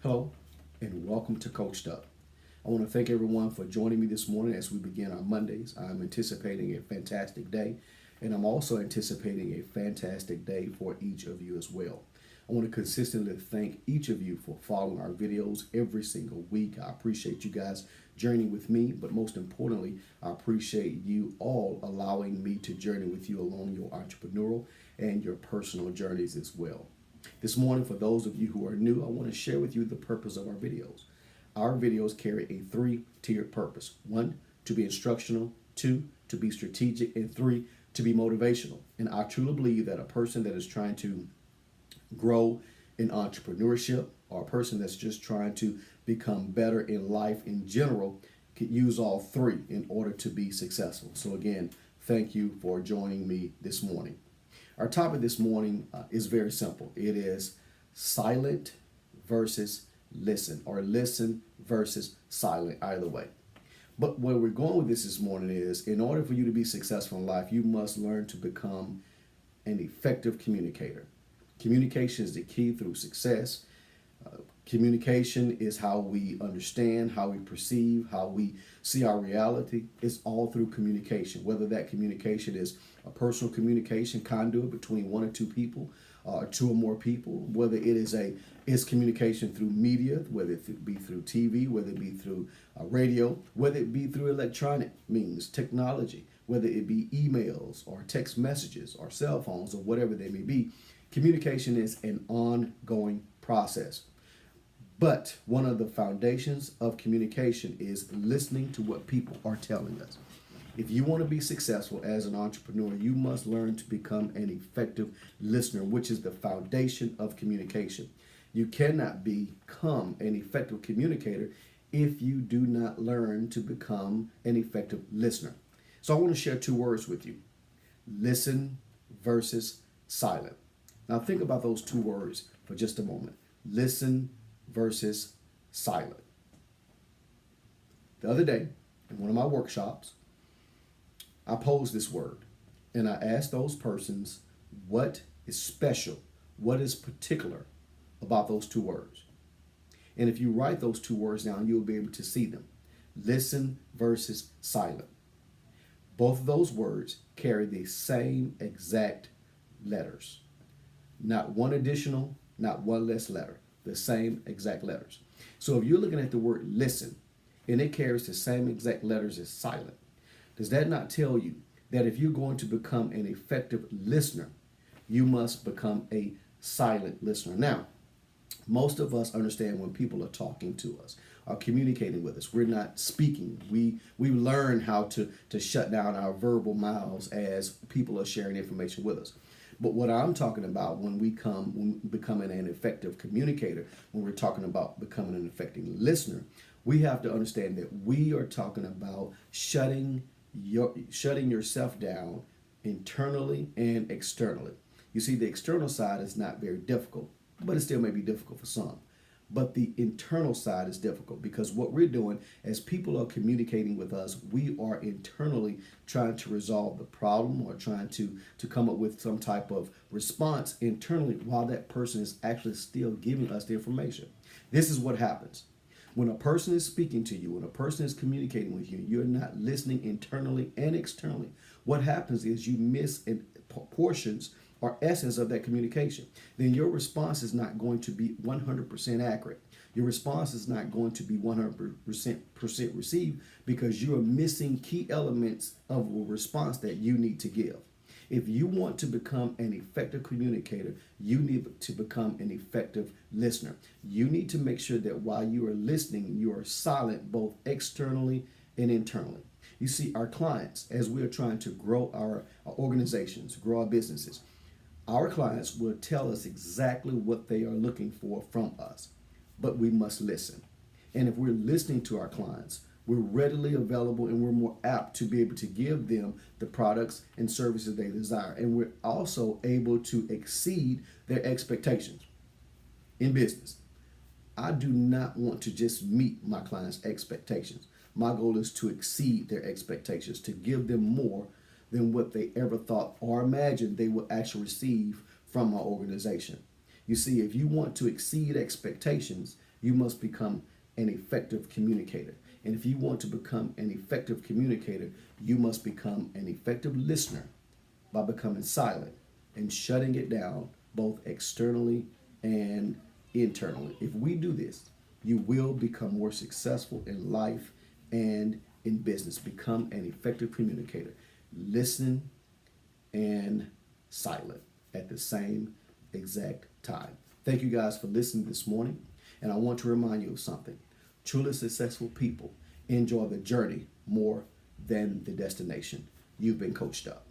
Hello, and welcome to CoachedUP. I want to thank everyone for joining me this morning as we begin our Mondays. I'm anticipating a fantastic day, and I'm also anticipating a fantastic day for each of you as well. I want to consistently thank each of you for following our videos every single week. I appreciate you guys journeying with me, but most importantly, I appreciate you all allowing me to journey with you along your entrepreneurial and your personal journeys as well. This morning, for those of you who are new, I want to share with you the purpose of our videos. Our videos carry a three-tiered purpose. One, to be instructional. Two, to be strategic. And three, to be motivational. And I truly believe that a person that is trying to grow in entrepreneurship or a person that's just trying to become better in life in general could use all three in order to be successful. So again, thank you for joining me this morning. Our topic this morning is very simple. It is silent versus listen, or listen versus silent, either way. But where we're going with this morning is, in order for you to be successful in life, you must learn to become an effective communicator. Communication is the key through success. Communication is how we understand, how we perceive, how we see our reality. It's all through communication, whether that communication is a personal communication conduit between one or two people, or two or more people, whether it is communication through media, whether it be through TV, whether it be through radio, whether it be through electronic means, technology, whether it be emails or text messages or cell phones or whatever they may be. Communication is an ongoing process. But one of the foundations of communication is listening to what people are telling us. If you want to be successful as an entrepreneur, you must learn to become an effective listener, which is the foundation of communication. You cannot become an effective communicator if you do not learn to become an effective listener. So I want to share two words with you: listen versus silent. Now think about those two words for just a moment. Listen versus silent. The other day, in one of my workshops, I posed this word, and I asked those persons what is special, what is particular about those two words. And if you write those two words down, you'll be able to see them. Listen versus silent. Both of those words carry the same exact letters. Not one additional, not one less letter. The same exact letters. So if you're looking at the word listen, and it carries the same exact letters as silent, does that not tell you that if you're going to become an effective listener, you must become a silent listener? Now, most of us understand when people are talking to us, are communicating with us. We're not speaking. We learn how to shut down our verbal mouths as people are sharing information with us. But what I'm talking about when becoming an effective communicator, when we're talking about becoming an effective listener, we have to understand that we are talking about shutting yourself down internally and externally. You see, the external side is not very difficult, but it still may be difficult for some. But the internal side is difficult because what we're doing as people are communicating with us, we are internally trying to resolve the problem or trying to come up with some type of response internally while that person is actually still giving us the information. This is what happens. When a person is speaking to you, when a person is communicating with you, you're not listening internally and externally. What happens is you miss portions or essence of that communication. Then your response is not going to be 100% accurate. Your response is not going to be 100% received because you are missing key elements of a response that you need to give. If you want to become an effective communicator, you need to become an effective listener. You need to make sure that while you are listening, you are silent both externally and internally. You see, our clients, as we are trying to grow our organizations, grow our businesses, our clients will tell us exactly what they are looking for from us, but we must listen. And if we're listening to our clients, we're readily available and we're more apt to be able to give them the products and services they desire. And we're also able to exceed their expectations. In business, I do not want to just meet my clients' expectations. My goal is to exceed their expectations, to give them more than what they ever thought or imagined they would actually receive from our organization. You see, if you want to exceed expectations, You must become an effective communicator. And if you want to become an effective communicator, you must become an effective listener by becoming silent and shutting it down both externally and internally. If we do this, you will become more successful in life and in business. Become an effective communicator. Listen and silent at the same exact time. Thank you guys for listening this morning. And I want to remind you of something. Truly successful people enjoy the journey more than the destination. You've been coached up.